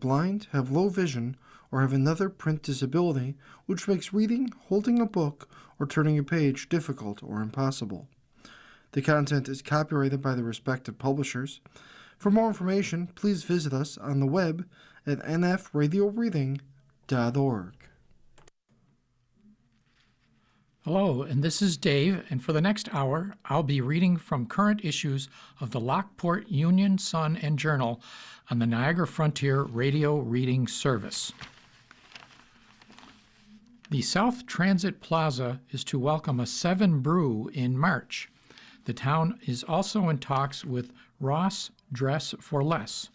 blind, have low vision, or have another print disability which makes reading, holding a book, or turning a page difficult or impossible. The content is copyrighted by the respective publishers. For more information, please visit us on the web at nfradioreading.org. Hello, and this is Dave, and for the next hour, I'll be reading from current issues of the Lockport Union-Sun Journal on the Niagara Frontier Radio Reading Service. The South Transit Plaza is to welcome a 7 Brew in March. The town is also in talks with Ross Dress for Less.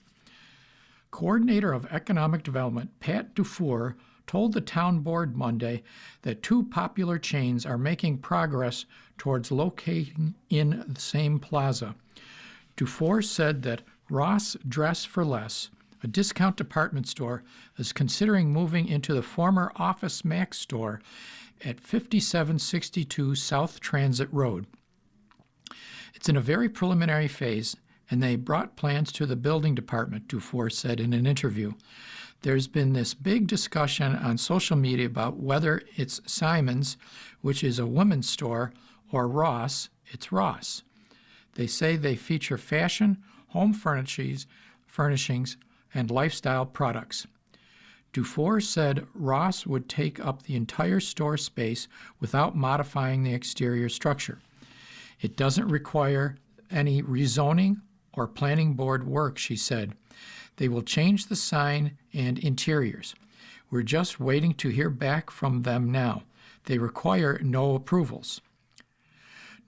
Coordinator of Economic Development Pat Dufour told the town board Monday that 2 popular chains are making progress towards locating in the same plaza. Dufour said that Ross Dress for Less, a discount department store, is considering moving into the former Office Max store at 5762 South Transit Road. It's in a very preliminary phase, and they brought plans to the building department, Dufour said in an interview. There's been this big discussion on social media about whether it's Simon's, which is a women's store, or Ross, it's Ross. They say they feature fashion, home furnishings, and lifestyle products. Dufour said Ross would take up the entire store space without modifying the exterior structure. It doesn't require any rezoning or planning board work, she said. They will change the sign and interiors. We're just waiting to hear back from them now. They require no approvals.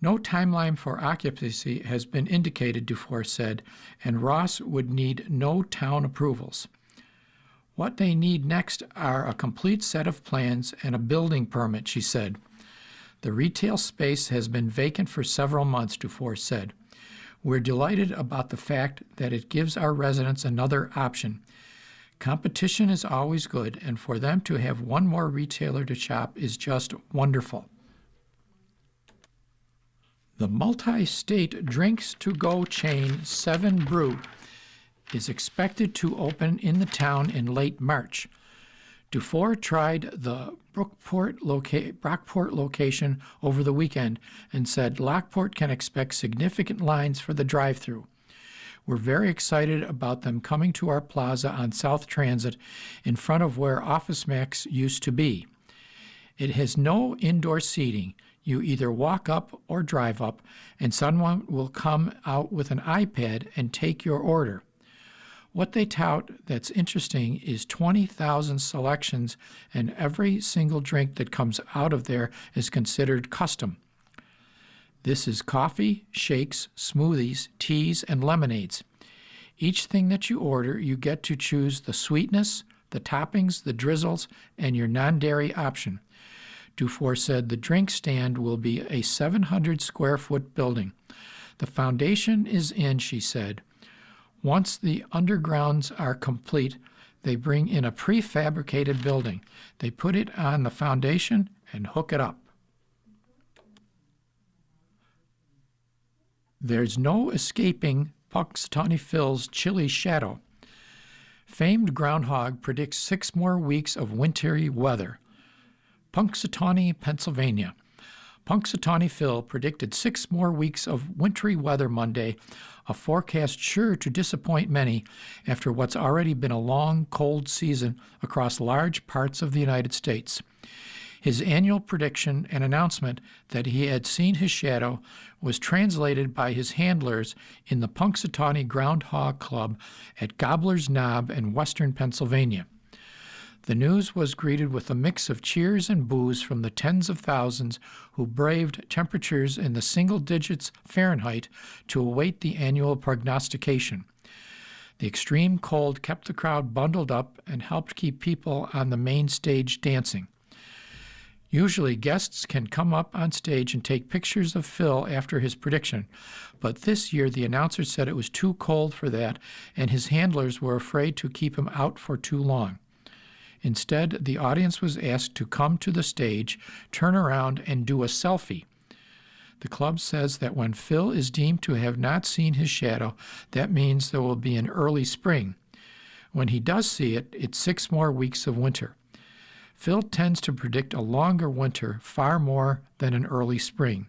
No timeline for occupancy has been indicated, Dufour said, and Ross would need no town approvals. What they need next are a complete set of plans and a building permit, she said. The retail space has been vacant for several months, Dufour said. We're delighted about the fact that it gives our residents another option. Competition is always good, and for them to have one more retailer to shop is just wonderful. The multi-state drinks-to-go chain 7 Brew is expected to open in the town in late March. Dufour tried the Brockport location over the weekend and said Lockport can expect significant lines for the drive-thru. We're very excited about them coming to our plaza on South Transit in front of where Office Max used to be. It has no indoor seating. You either walk up or drive up, and someone will come out with an iPad and take your order. What they tout that's interesting is 20,000 selections, and every single drink that comes out of there is considered custom. This is coffee, shakes, smoothies, teas, and lemonades. Each thing that you order, you get to choose the sweetness, the toppings, the drizzles, and your non-dairy option. Dufour said the drink stand will be a 700-square-foot building. The foundation is in, she said. Once the undergrounds are complete, they bring in a prefabricated building. They put it on the foundation and hook it up. There's no escaping Punxsutawney Phil's chilly shadow. Famed groundhog predicts 6 more weeks of wintry weather. Punxsutawney, Pennsylvania. Punxsutawney Phil predicted 6 more weeks of wintry weather Monday, a forecast sure to disappoint many after what's already been a long, cold season across large parts of the United States. His annual prediction and announcement that he had seen his shadow was translated by his handlers in the Punxsutawney Groundhog Club at Gobbler's Knob in western Pennsylvania. The news was greeted with a mix of cheers and boos from the tens of thousands who braved temperatures in the single digits Fahrenheit to await the annual prognostication. The extreme cold kept the crowd bundled up and helped keep people on the main stage dancing. Usually guests can come up on stage and take pictures of Phil after his prediction, but this year the announcer said it was too cold for that, and his handlers were afraid to keep him out for too long. Instead, the audience was asked to come to the stage, turn around, and do a selfie. The club says that when Phil is deemed to have not seen his shadow, that means there will be an early spring. When he does see it, it's 6 more weeks of winter. Phil tends to predict a longer winter far more than an early spring.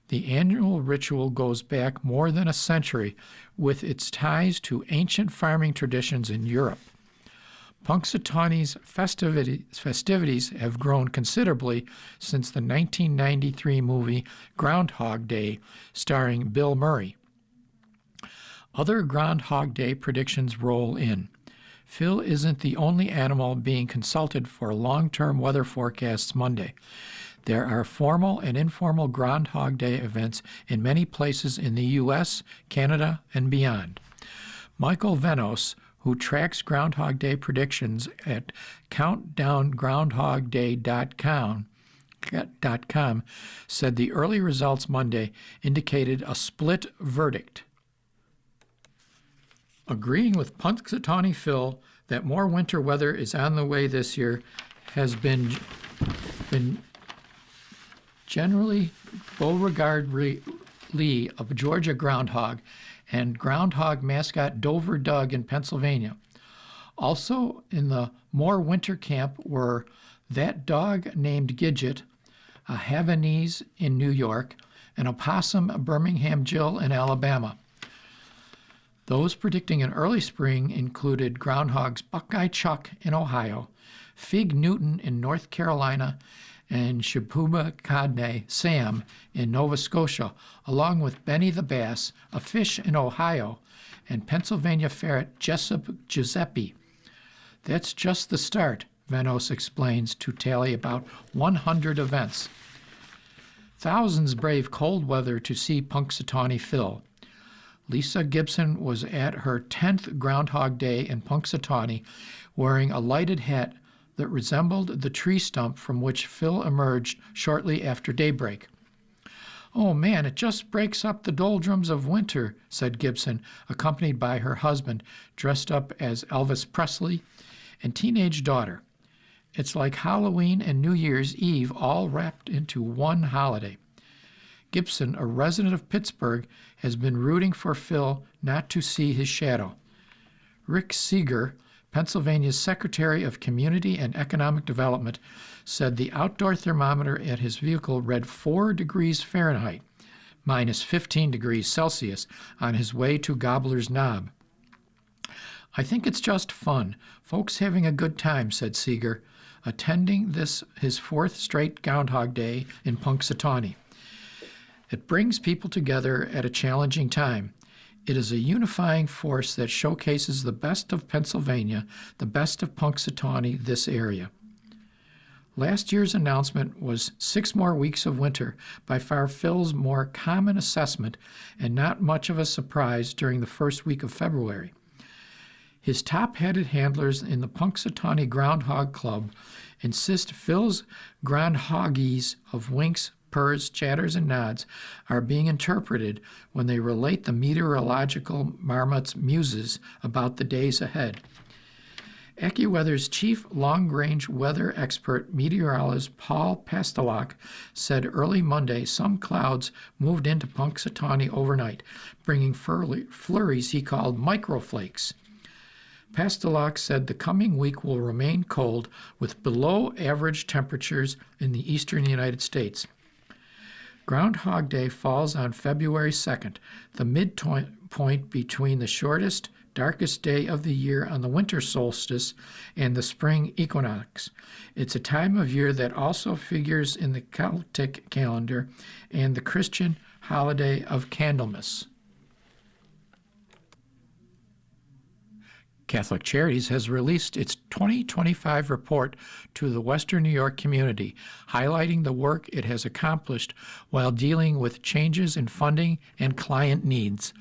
The annual ritual goes back more than a century with its ties to ancient farming traditions in Europe. Punxsutawney's festivities have grown considerably since the 1993 movie Groundhog Day, starring Bill Murray. Other Groundhog Day predictions roll in. Phil isn't the only animal being consulted for long-term weather forecasts Monday. There are formal and informal Groundhog Day events in many places in the U.S., Canada, and beyond. Michael Venos, who tracks Groundhog Day predictions at countdowngroundhogday.com, said the early results Monday indicated a split verdict. Agreeing with Punxsutawney Phil that more winter weather is on the way this year has been generally Beauregard Lee of Georgia Groundhog and groundhog mascot Dover Doug in Pennsylvania. Also in the more winter camp were That Dog Named Gidget, a Havanese in New York, and Opossum Birmingham Jill in Alabama. Those predicting an early spring included groundhogs Buckeye Chuck in Ohio, Fig Newton in North Carolina, and Shibubakadne Sam in Nova Scotia, along with Benny the Bass, a fish in Ohio, and Pennsylvania ferret Jessup Giuseppe. That's just the start, Venos explains, to tally about 100 events. Thousands brave cold weather to see Punxsutawney Phil. Lisa Gibson was at her 10th Groundhog Day in Punxsutawney wearing a lighted hat that resembled the tree stump from which Phil emerged shortly after daybreak. "Oh man, it just breaks up the doldrums of winter," said Gibson, accompanied by her husband, dressed up as Elvis Presley, and teenage daughter. "It's like Halloween and New Year's Eve all wrapped into one holiday." Gibson, a resident of Pittsburgh, has been rooting for Phil not to see his shadow. Rick Seeger, Pennsylvania's Secretary of Community and Economic Development, said the outdoor thermometer at his vehicle read 4 degrees Fahrenheit, minus 15 degrees Celsius, on his way to Gobbler's Knob. "I think it's just fun. Folks having a good time," said Seeger, attending this his 4th straight Groundhog Day in Punxsutawney. "It brings people together at a challenging time. It is a unifying force that showcases the best of Pennsylvania, the best of Punxsutawney, this area." Last year's announcement was 6 more weeks of winter, by far Phil's more common assessment and not much of a surprise during the first week of February. His top-headed handlers in the Punxsutawney Groundhog Club insist Phil's groundhoggies of winks, purrs, chatters, and nods are being interpreted when they relate the meteorological marmot's muses about the days ahead. AccuWeather's chief long-range weather expert, meteorologist Paul Pastelak, said early Monday some clouds moved into Punxsutawney overnight, bringing flurries he called microflakes. Pastelak said the coming week will remain cold, with below-average temperatures in the eastern United States. Groundhog Day falls on February 2nd, the midpoint between the shortest, darkest day of the year on the winter solstice and the spring equinox. It's a time of year that also figures in the Celtic calendar and the Christian holiday of Candlemas. Catholic Charities has released its 2025 report to the Western New York community, highlighting the work it has accomplished while dealing with changes in funding and client needs.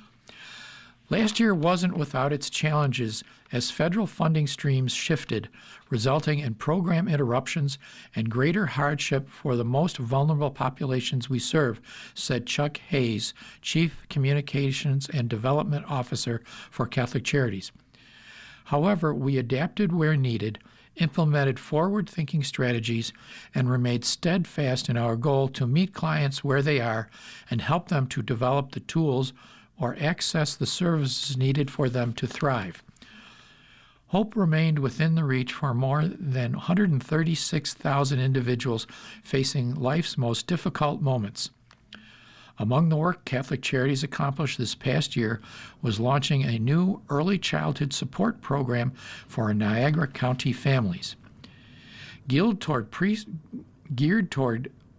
Last year wasn't without its challenges as federal funding streams shifted, resulting in program interruptions and greater hardship for the most vulnerable populations we serve, said Chuck Hayes, Chief Communications and Development Officer for Catholic Charities. However, we adapted where needed, implemented forward-thinking strategies, and remained steadfast in our goal to meet clients where they are and help them to develop the tools or access the services needed for them to thrive. Hope remained within the reach for more than 136,000 individuals facing life's most difficult moments. Among the work Catholic Charities accomplished this past year was launching a new early childhood support program for Niagara County families. Geared toward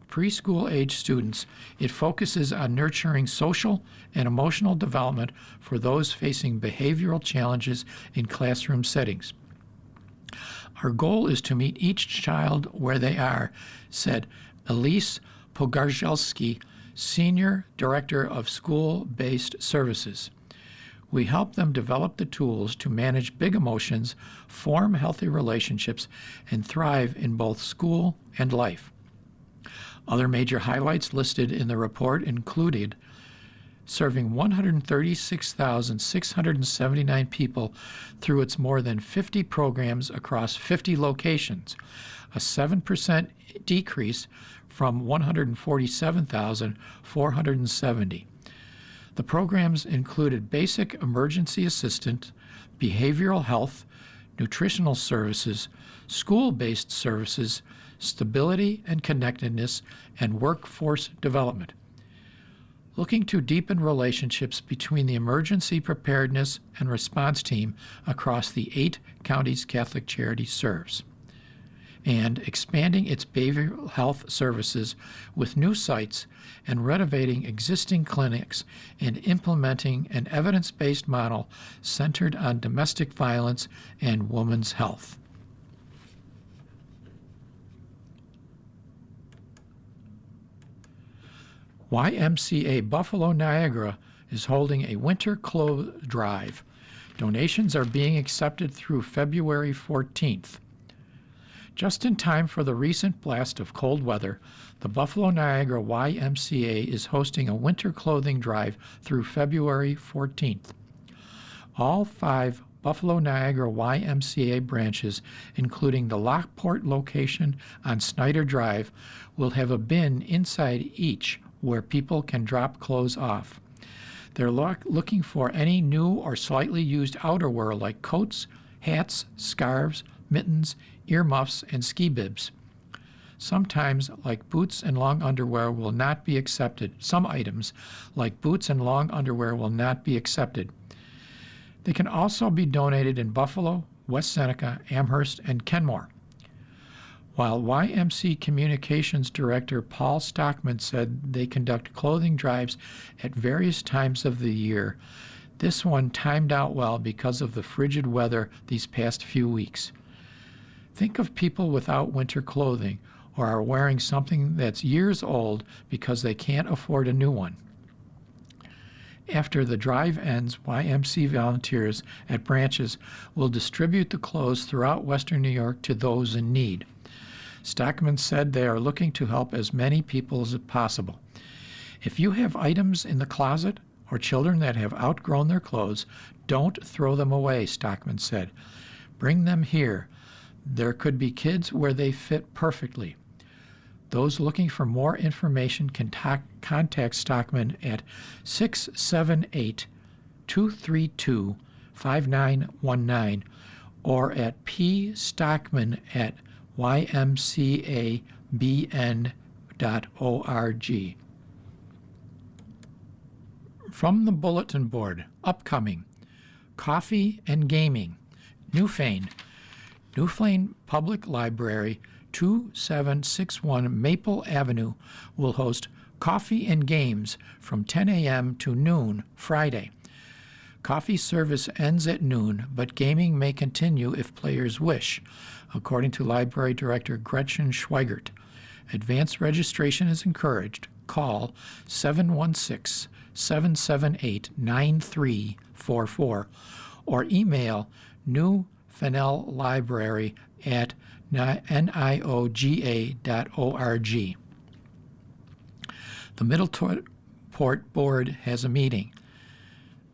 preschool-age students, it focuses on nurturing social and emotional development for those facing behavioral challenges in classroom settings. Our goal is to meet each child where they are, said Elise Pogarzelski, Senior Director of School-Based Services. We help them develop the tools to manage big emotions, form healthy relationships, and thrive in both school and life. Other major highlights listed in the report included serving 136,679 people through its more than 50 programs across 50 locations, a 7% decrease from 147,470. The programs included basic emergency assistance, behavioral health, nutritional services, school-based services, stability and connectedness, and workforce development. Looking to deepen relationships between the emergency preparedness and response team across the 8 counties Catholic Charities serves, and expanding its behavioral health services with new sites and renovating existing clinics and implementing an evidence-based model centered on domestic violence and women's health. YMCA Buffalo Niagara is holding a winter clothes drive. Donations are being accepted through February 14th. Just in time for the recent blast of cold weather, the Buffalo Niagara YMCA is hosting a winter clothing drive through February 14th. All 5 Buffalo Niagara YMCA branches, including the Lockport location on Snyder Drive, will have a bin inside each where people can drop clothes off. They're looking for any new or slightly used outerwear like coats, hats, scarves, mittens, earmuffs, and ski bibs. Sometimes, like boots and long underwear will not be accepted. Some items, like boots and long underwear, will not be accepted. They can also be donated in Buffalo, West Seneca, Amherst, and Kenmore. While YMC Communications Director Paul Stockman said they conduct clothing drives at various times of the year, this one timed out well because of the frigid weather these past few weeks. Think of people without winter clothing or are wearing something that's years old because they can't afford a new one. After the drive ends, YMC volunteers at branches will distribute the clothes throughout Western New York to those in need. Stockman said they are looking to help as many people as possible. If you have items in the closet or children that have outgrown their clothes, don't throw them away, Stockman said. Bring them here. There could be kids where they fit perfectly. Those looking for more information can contact Stockman at 678-232-5919 or at pstockman@ymcabn.org. From the Bulletin Board, upcoming, Coffee and Gaming, Newfane Public Library, 2761 Maple Avenue, will host Coffee and Games from 10 a.m. to noon Friday. Coffee service ends at noon, but gaming may continue if players wish, according to Library Director Gretchen Schweigert. Advance registration is encouraged. Call 716-778-9344 or email newfanellibrary@nioga.org. The Middleport Board has a meeting.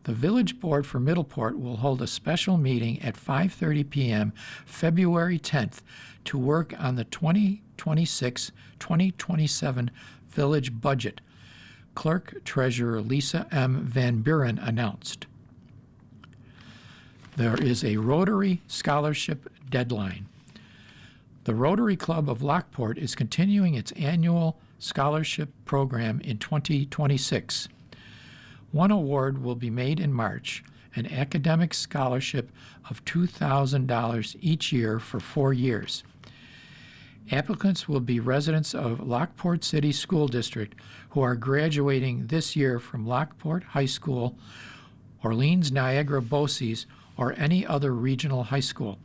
The Village Board for Middleport will hold a special meeting at 5:30 p.m. February 10th to work on the 2026-2027 village budget, Clerk Treasurer Lisa M. Van Buren announced. there is a Rotary Scholarship deadline. The Rotary Club of Lockport is continuing its annual scholarship program in 2026. One award will be made in March, an academic scholarship of $2,000 each year for 4 years. Applicants will be residents of Lockport City School District who are graduating this year from Lockport High School, Orleans Niagara BOCES, or any other regional high school.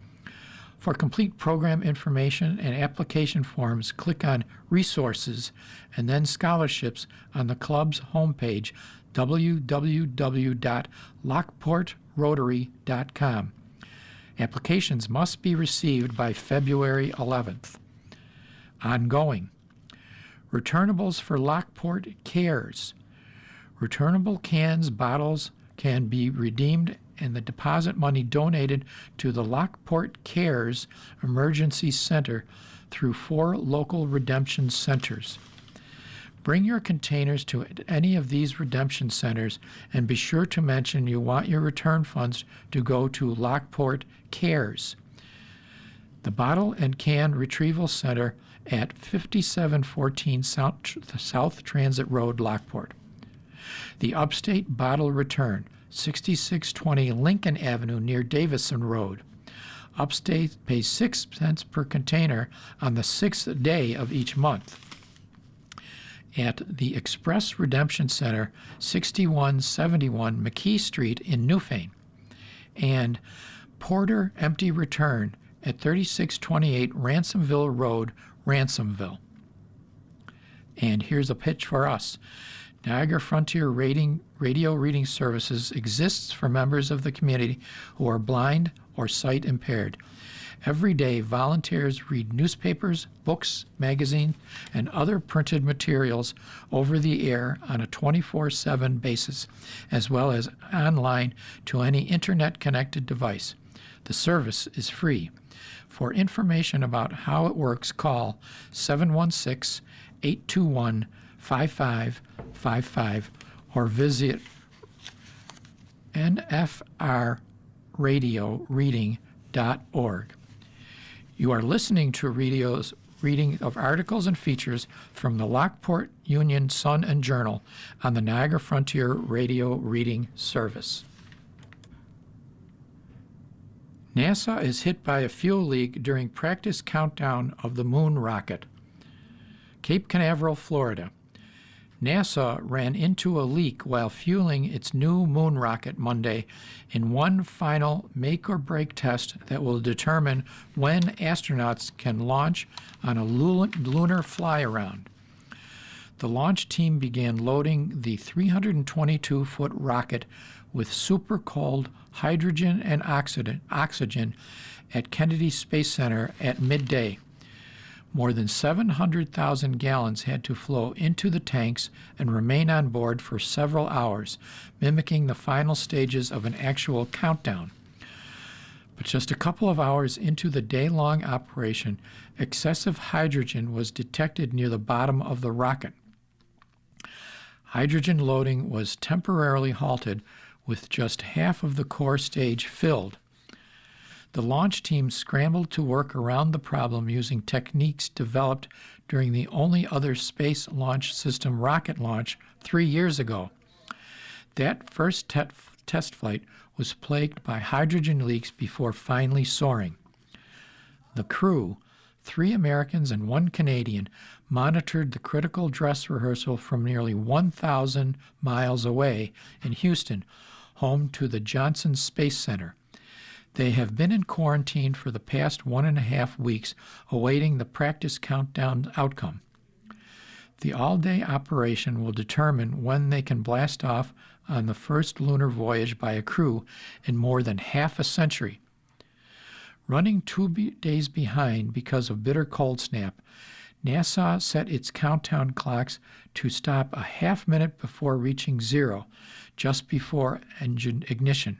For complete program information and application forms, click on Resources and then Scholarships on the club's homepage, www.lockportrotary.com. Applications must be received by February 11th. Ongoing. Returnables for Lockport Cares. Returnable cans, bottles can be redeemed and the deposit money donated to the Lockport Cares Emergency Center through 4 local redemption centers. Bring your containers to any of these redemption centers and be sure to mention you want your return funds to go to Lockport Cares. The Bottle and Can Retrieval Center at 5714 South Transit Road, Lockport. The Upstate Bottle Return, 6620 Lincoln Avenue near Davison Road. Upstate pays 6 cents per container on the 6th day of each month. At the Express Redemption Center, 6171 McKee Street in Newfane. And Porter Empty Return at 3628 Ransomville Road, Ransomville. And here's a pitch for us. Niagara Frontier Radio Reading Services exists for members of the community who are blind or sight impaired. Every day, volunteers read newspapers, books, magazines, and other printed materials over the air on a 24/7 basis, as well as online to any internet-connected device. The service is free. For information about how it works, call 716-821-5555 or visit nfrradioreading.org. You are listening to radio's reading of articles and features from the Lockport Union-Sun and Journal on the Niagara Frontier Radio Reading Service. NASA is hit by a fuel leak during practice countdown of the moon rocket. Cape Canaveral, Florida. NASA ran into a leak while fueling its new moon rocket Monday in one final make-or-break test that will determine when astronauts can launch on a lunar fly-around. The launch team began loading the 322-foot rocket with super-cold hydrogen and oxygen at Kennedy Space Center at midday. More than 700,000 gallons had to flow into the tanks and remain on board for several hours, mimicking the final stages of an actual countdown. But just a couple of hours into the day-long operation, excessive hydrogen was detected near the bottom of the rocket. Hydrogen loading was temporarily halted with just half of the core stage filled. The launch team scrambled to work around the problem using techniques developed during the only other space launch system rocket launch 3 years ago. That first test flight was plagued by hydrogen leaks before finally soaring. The crew, 3 Americans and 1 Canadian, monitored the critical dress rehearsal from nearly 1,000 miles away in Houston, home to the Johnson Space Center. They have been in quarantine for the past 1.5 weeks, awaiting the practice countdown outcome. The all-day operation will determine when they can blast off on the first lunar voyage by a crew in more than half a century. Running 2 days behind because of bitter cold snap, NASA set its countdown clocks to stop a half minute before reaching 0, just before engine ignition.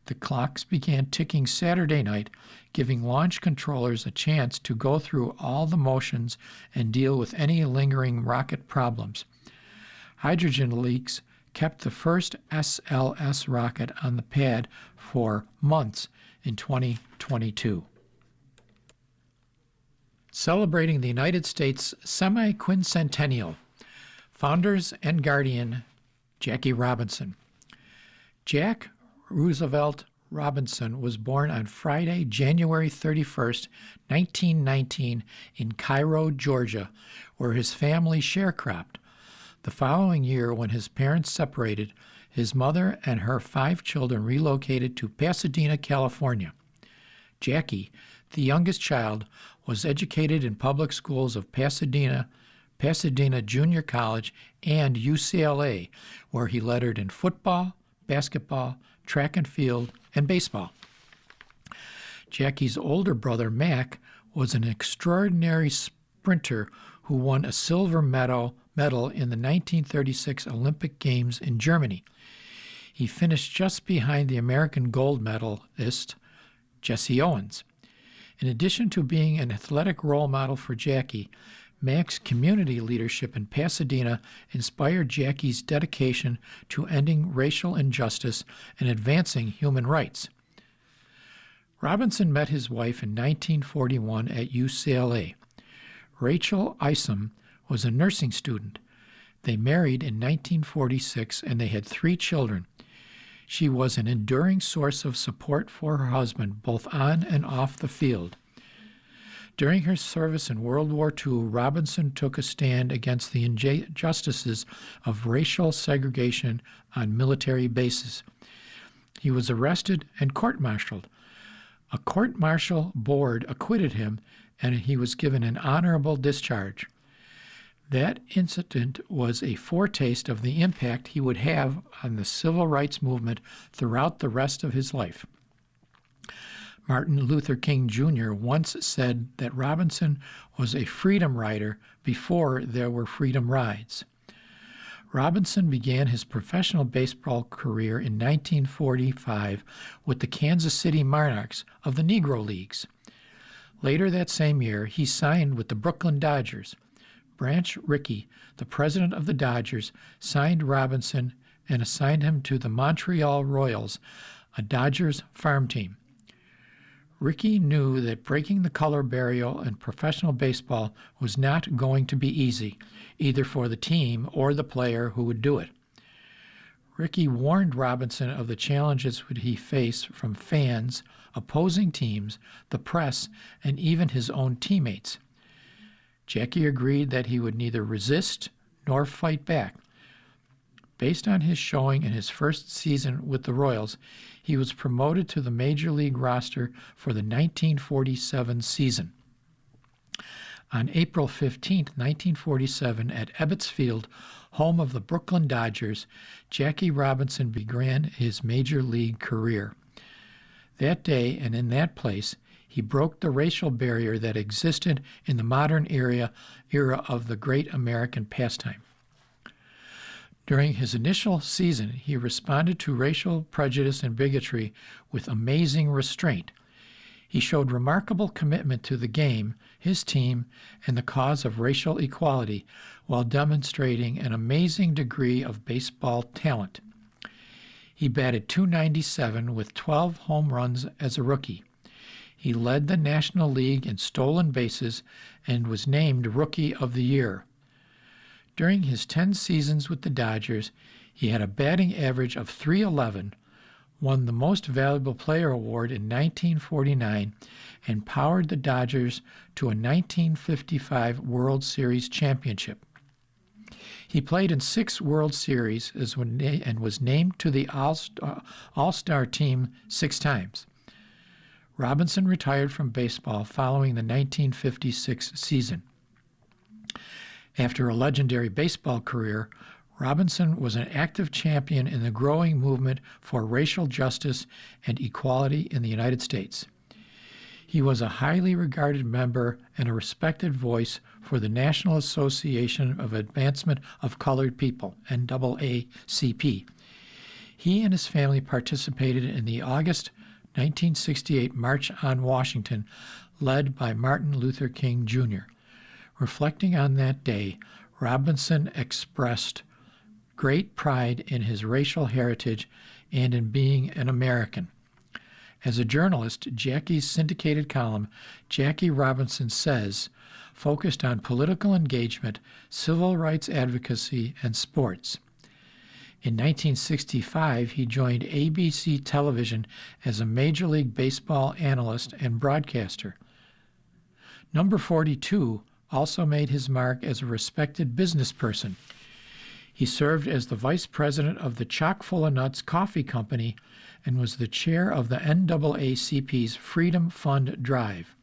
The clocks began ticking Saturday night, giving launch controllers a chance to go through all the motions and deal with any lingering rocket problems. Hydrogen leaks kept the first SLS rocket on the pad for months in 2022. Celebrating the United States semi-quincentennial, founders and guardian Jackie Robinson. Jack Roosevelt Robinson was born on Friday, January 31st, 1919, in Cairo, Georgia, where his family sharecropped. The following year, when his parents separated, his mother and her 5 children relocated to Pasadena, California. Jackie, the youngest child, was educated in public schools of Pasadena Junior College, and UCLA, where he lettered in football, basketball, track and field, and baseball. Jackie's older brother, Mac, was an extraordinary sprinter who won a silver medal in the 1936 Olympic Games in Germany. He finished just behind the American gold medalist, Jesse Owens. In addition to being an athletic role model for Jackie, Mac's community leadership in Pasadena inspired Jackie's dedication to ending racial injustice and advancing human rights. Robinson met his wife in 1941 at UCLA. Rachel Isom was a nursing student. They married in 1946 and they had 3 children. She was an enduring source of support for her husband, both on and off the field. During her service in World War II, Robinson took a stand against the injustices of racial segregation on military bases. He was arrested and court-martialed. A court-martial board acquitted him, and he was given an honorable discharge. That incident was a foretaste of the impact he would have on the civil rights movement throughout the rest of his life. Martin Luther King Jr. once said that Robinson was a freedom rider before there were freedom rides. Robinson began his professional baseball career in 1945 with the Kansas City Monarchs of the Negro Leagues. Later that same year, he signed with the Brooklyn Dodgers. Branch Rickey, the president of the Dodgers, signed Robinson and assigned him to the Montreal Royals, a Dodgers farm team. Rickey knew that breaking the color barrier in professional baseball was not going to be easy, either for the team or the player who would do it. Rickey warned Robinson of the challenges would he face from fans, opposing teams, the press, and even his own teammates. Jackie agreed that he would neither resist nor fight back. Based on his showing in his first season with the Royals, he was promoted to the Major League roster for the 1947 season. On April 15, 1947, at Ebbets Field, home of the Brooklyn Dodgers, Jackie Robinson began his Major League career. That day and in that place, he broke the racial barrier that existed in the modern era of the great American pastime. During his initial season, he responded to racial prejudice and bigotry with amazing restraint. He showed remarkable commitment to the game, his team, and the cause of racial equality, while demonstrating an amazing degree of baseball talent. He batted .297 with 12 home runs as a rookie. He led the National League in stolen bases and was named Rookie of the Year. During his 10 seasons with the Dodgers, he had a batting average of .311, won the Most Valuable Player award in 1949, and powered the Dodgers to a 1955 World Series championship. He played in 6 World Series and was named to the All-Star team 6 times. Robinson retired from baseball following the 1956 season. After a legendary baseball career, Robinson was an active champion in the growing movement for racial justice and equality in the United States. He was a highly regarded member and a respected voice for the National Association of Advancement of Colored People, NAACP. He and his family participated in the August 1968 March on Washington, led by Martin Luther King Jr. Reflecting on that day, Robinson expressed great pride in his racial heritage and in being an American. As a journalist, Jackie's syndicated column, Jackie Robinson Says, focused on political engagement, civil rights advocacy, and sports. In 1965, he joined ABC Television as a Major League Baseball analyst and broadcaster. Number 42 also made his mark as a respected business person. He served as the vice president of the Chock-full of Nuts Coffee Company and was the chair of the NAACP's Freedom Fund Drive.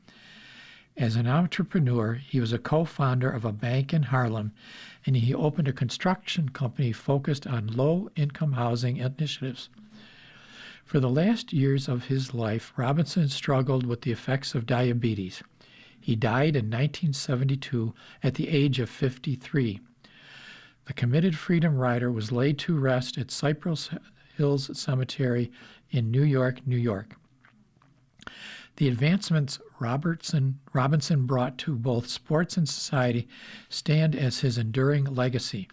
As an entrepreneur, he was a co-founder of a bank in Harlem, and he opened a construction company focused on low-income housing initiatives. For the last years of his life, Robinson struggled with the effects of diabetes. He died in 1972 at the age of 53. The committed freedom rider was laid to rest at Cypress Hills Cemetery in New York, New York. The advancements Robinson brought to both sports and society stand as his enduring legacy.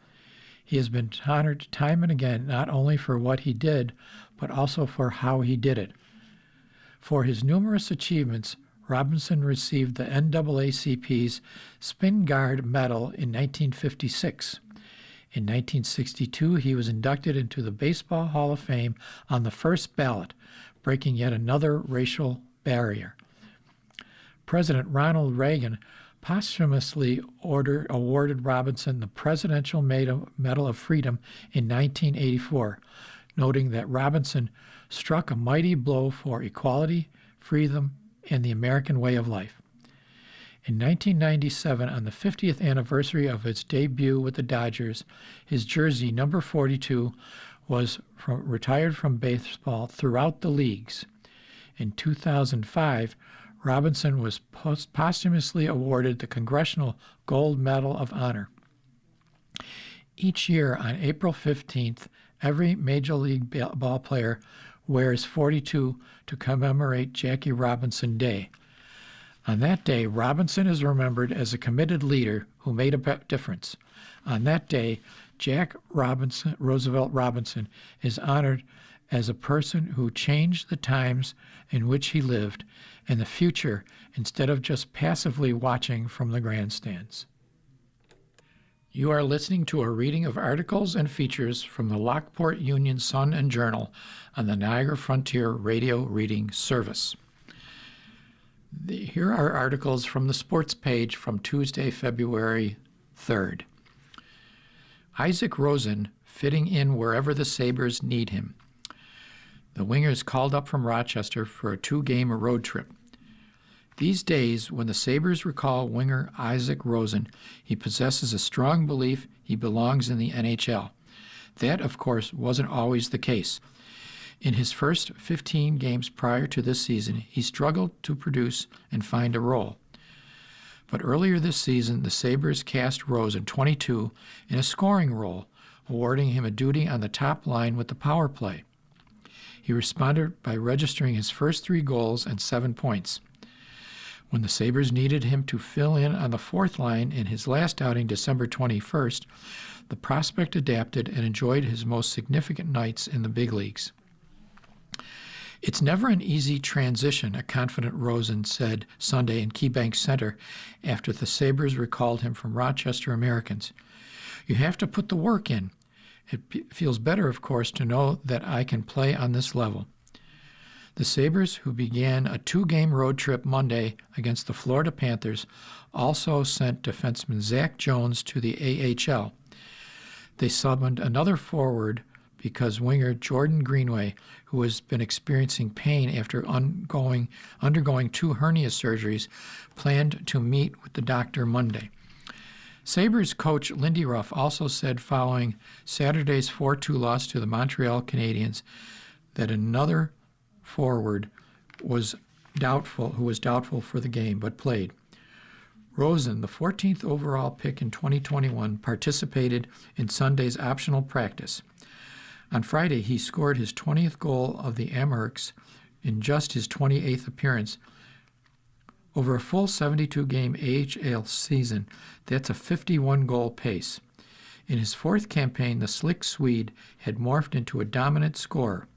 He has been honored time and again not only for what he did, but also for how he did it. For his numerous achievements, Robinson received the NAACP's Spin Guard Medal in 1956. In 1962, he was inducted into the Baseball Hall of Fame on the first ballot, breaking yet another racial barrier. President Ronald Reagan posthumously awarded Robinson the Presidential Medal of Freedom in 1984, noting that Robinson struck a mighty blow for equality, freedom, and the American way of life. In 1997, on the 50th anniversary of his debut with the Dodgers, his jersey, number 42, was retired from baseball throughout the leagues. In 2005, Robinson was posthumously awarded the Congressional Gold Medal of Honor. Each year on April 15th, every Major League ball player wears 42 to commemorate Jackie Robinson Day. On that day, Robinson is remembered as a committed leader who made a difference. On that day, Roosevelt Robinson is honored as a person who changed the times in which he lived and the future instead of just passively watching from the grandstands. You are listening to a reading of articles and features from the Lockport Union-Sun Journal on the Niagara Frontier Radio Reading Service. Here are articles from the sports page from Tuesday, February 3rd. Isaac Rosen fitting in wherever the Sabres need him. The Wingers called up from Rochester for a 2-game road trip. These days, when the Sabres recall winger Isaac Rosen, he possesses a strong belief he belongs in the NHL. That, of course, wasn't always the case. In his first 15 games prior to this season, he struggled to produce and find a role. But earlier this season, the Sabres cast Rosen, 22, in a scoring role, awarding him a duty on the top line with the power play. He responded by registering his first 3 goals and 7 points. When the Sabres needed him to fill in on the 4th line in his last outing, December 21st, the prospect adapted and enjoyed his most significant nights in the big leagues. It's never an easy transition, a confident Rosen said Sunday in KeyBank Center after the Sabres recalled him from Rochester Americans. You have to put the work in. It feels better, of course, to know that I can play on this level. The Sabres, who began a 2-game road trip Monday against the Florida Panthers, also sent defenseman Zach Jones to the AHL. They summoned another forward because winger Jordan Greenway, who has been experiencing pain after undergoing 2 hernia surgeries, planned to meet with the doctor Monday. Sabres coach Lindy Ruff also said following Saturday's 4-2 loss to the Montreal Canadiens that another forward who was doubtful for the game but played. Rosen, the 14th overall pick in 2021, participated in Sunday's optional practice. On Friday, he scored his 20th goal of the Amerks in just his 28th appearance. Over a full 72-game AHL season, that's a 51-goal pace. In his fourth campaign, the slick Swede had morphed into a dominant scorer.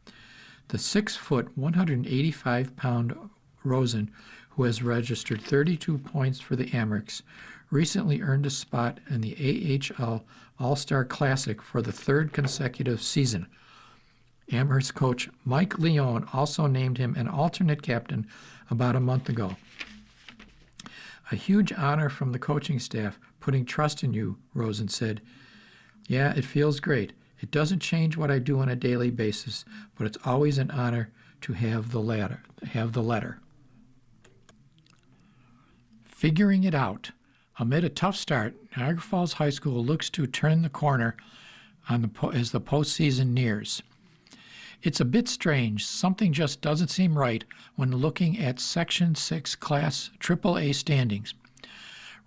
The 6-foot, 185-pound Rosen, who has registered 32 points for the Amherst, recently earned a spot in the AHL All-Star Classic for the third consecutive season. Amherst coach Mike Leone also named him an alternate captain about a month ago. A huge honor from the coaching staff, putting trust in you, Rosen said. Yeah, it feels great. It doesn't change what I do on a daily basis, but it's always an honor to have the letter. Figuring it out. Amid a tough start, Niagara Falls High School looks to turn the corner as the postseason nears. It's a bit strange. Something just doesn't seem right when looking at Section 6 Class AAA standings.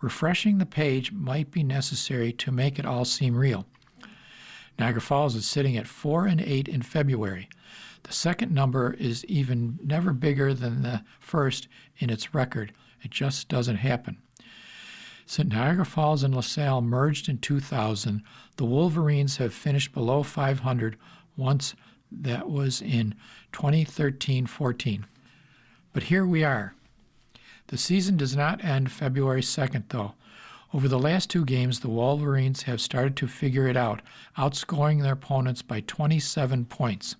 Refreshing the page might be necessary to make it all seem real. Niagara Falls is sitting at 4-8 in February. The second number is even never bigger than the first in its record. It just doesn't happen. Since Niagara Falls and LaSalle merged in 2000, the Wolverines have finished below 500 once. That was in 2013-14. But here we are. The season does not end February 2nd, though. Over the last two games, the Wolverines have started to figure it out, outscoring their opponents by 27 points.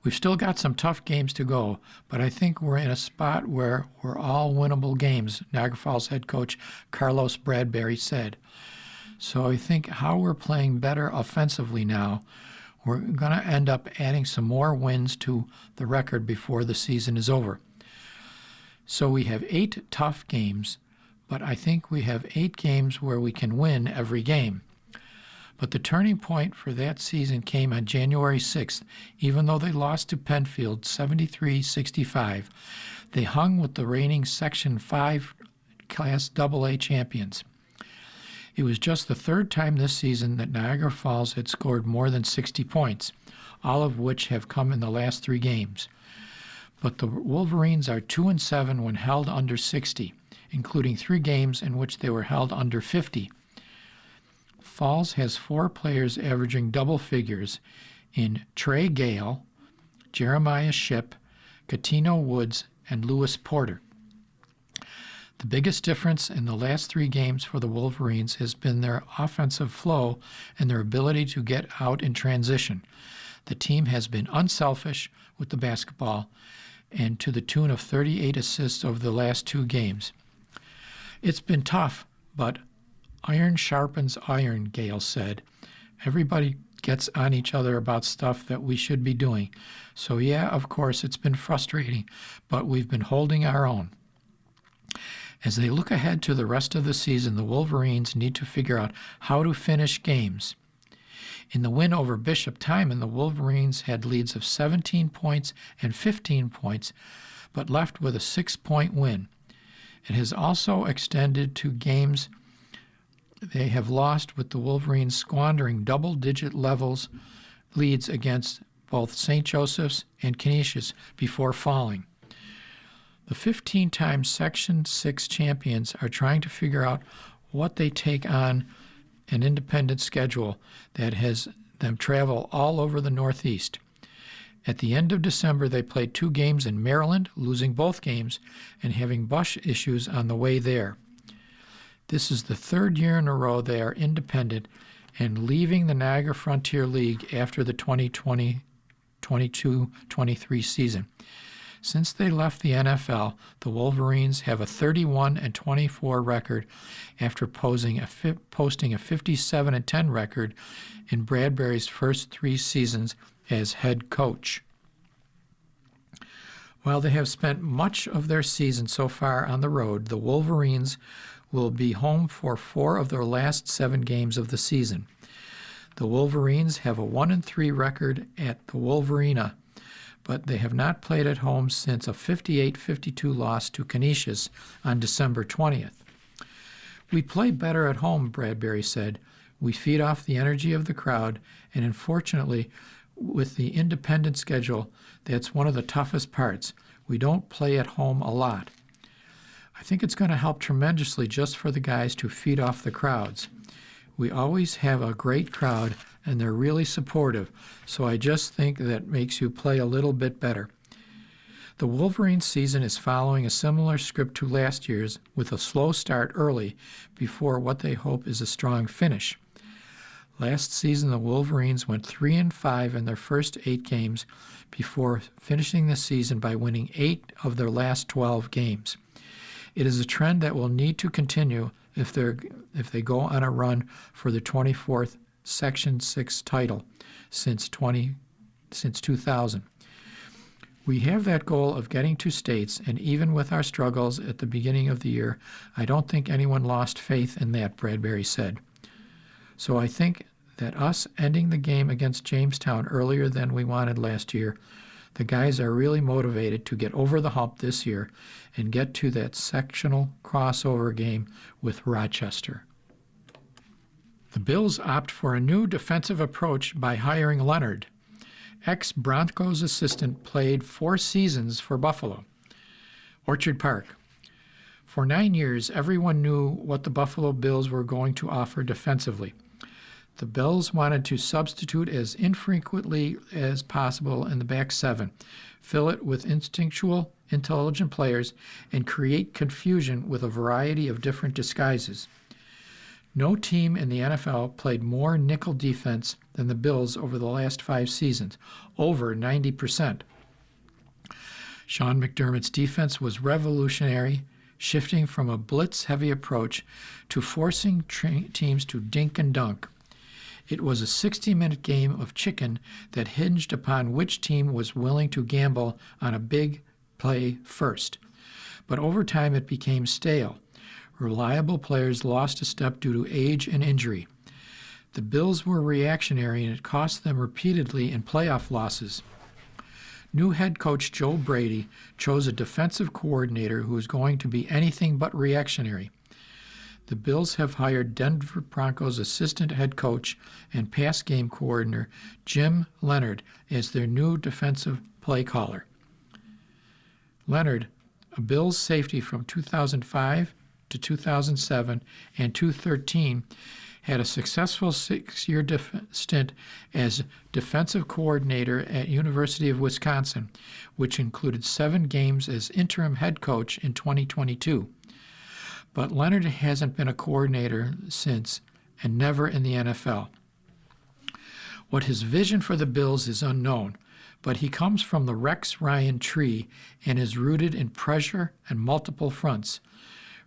We've still got some tough games to go, but I think we're in a spot where we're all winnable games, Niagara Falls head coach Carlos Bradbury said. So I think how we're playing better offensively now, we're going to end up adding some more wins to the record before the season is over. So we have 8 tough games, but I think we have 8 games where we can win every game. But the turning point for that season came on January 6th. Even though they lost to Penfield 73-65, they hung with the reigning Section 5 Class AA champions. It was just the third time this season that Niagara Falls had scored more than 60 points, all of which have come in the last 3 games. But the Wolverines are 2-7 when held under 60, including 3 games in which they were held under 50. Falls has 4 players averaging double figures in Trey Gale, Jeremiah Shipp, Catino Woods, and Lewis Porter. The biggest difference in the last 3 games for the Wolverines has been their offensive flow and their ability to get out in transition. The team has been unselfish with the basketball and to the tune of 38 assists over the last 2 games. It's been tough, but iron sharpens iron, Gale said. Everybody gets on each other about stuff that we should be doing. So yeah, of course, it's been frustrating, but we've been holding our own. As they look ahead to the rest of the season, the Wolverines need to figure out how to finish games. In the win over Bishop Timon, the Wolverines had leads of 17 points and 15 points, but left with a 6-point win. It has also extended to games they have lost, with the Wolverines squandering double-digit leads against both St. Joseph's and Canisius before falling. The 15-time Section 6 champions are trying to figure out what they take on an independent schedule that has them travel all over the Northeast. At the end of December, they played 2 games in Maryland, losing both games and having bus issues on the way there. This is the 3rd year in a row they are independent and leaving the Niagara Frontier League after the 2022-23 season. Since they left the NFL, the Wolverines have a 31-24 record after posting a 57-10 record in Bradbury's first 3 seasons as head coach. While they have spent much of their season so far on the road, the Wolverines will be home for 4 of their last 7 games of the season. The Wolverines have a 1-3 record at the Wolverina, but they have not played at home since a 58-52 loss to Canisius on December 20th. We play better at home, Bradbury said. We feed off the energy of the crowd, and unfortunately, with the independent schedule, that's one of the toughest parts. We don't play at home a lot. I think it's going to help tremendously just for the guys to feed off the crowds. We always have a great crowd, and they're really supportive, so I just think that makes you play a little bit better. The Wolverines season is following a similar script to last year's, with a slow start early before what they hope is a strong finish. Last season, the Wolverines went 3-5 in their first 8 games before finishing the season by winning 8 of their last 12 games. It is a trend that will need to continue if they go on a run for the 24th Section 6 title since 2000. We have that goal of getting to states, and even with our struggles at the beginning of the year, I don't think anyone lost faith in that, Bradbury said. So I think that us ending the game against Jamestown earlier than we wanted last year, the guys are really motivated to get over the hump this year and get to that sectional crossover game with Rochester. The Bills opt for a new defensive approach by hiring Leonard. Ex-Broncos assistant played 4 seasons for Buffalo. Orchard Park. For 9 years, everyone knew what the Buffalo Bills were going to offer defensively. The Bills wanted to substitute as infrequently as possible in the back 7, fill it with instinctual, intelligent players, and create confusion with a variety of different disguises. No team in the NFL played more nickel defense than the Bills over the last 5 seasons, over 90%. Sean McDermott's defense was revolutionary, shifting from a blitz-heavy approach to forcing teams to dink and dunk. It was a 60-minute game of chicken that hinged upon which team was willing to gamble on a big play first. But over time it became stale. Reliable players lost a step due to age and injury. The Bills were reactionary, and it cost them repeatedly in playoff losses. New head coach Joe Brady chose a defensive coordinator who was going to be anything but reactionary. The Bills have hired Denver Broncos assistant head coach and pass game coordinator Jim Leonard as their new defensive play caller. Leonard, a Bills safety from 2005 to 2007 and 2013, had a successful 6-year stint as defensive coordinator at University of Wisconsin, which included 7 games as interim head coach in 2022. But Leonard hasn't been a coordinator since, and never in the NFL. What his vision for the Bills is unknown, but he comes from the Rex Ryan tree and is rooted in pressure and multiple fronts.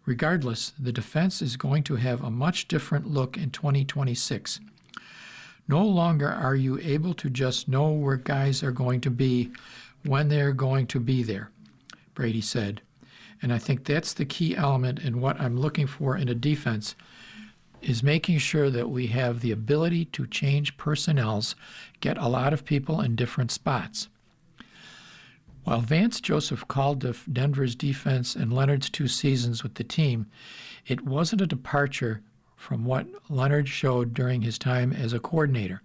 Regardless, the defense is going to have a much different look in 2026. No longer are you able to just know where guys are going to be when they're going to be there, Brady said. And I think that's the key element in what I'm looking for in a defense, is making sure that we have the ability to change personnels, get a lot of people in different spots. While Vance Joseph called Denver's defense and Leonard's 2 seasons with the team, it wasn't a departure from what Leonard showed during his time as a coordinator.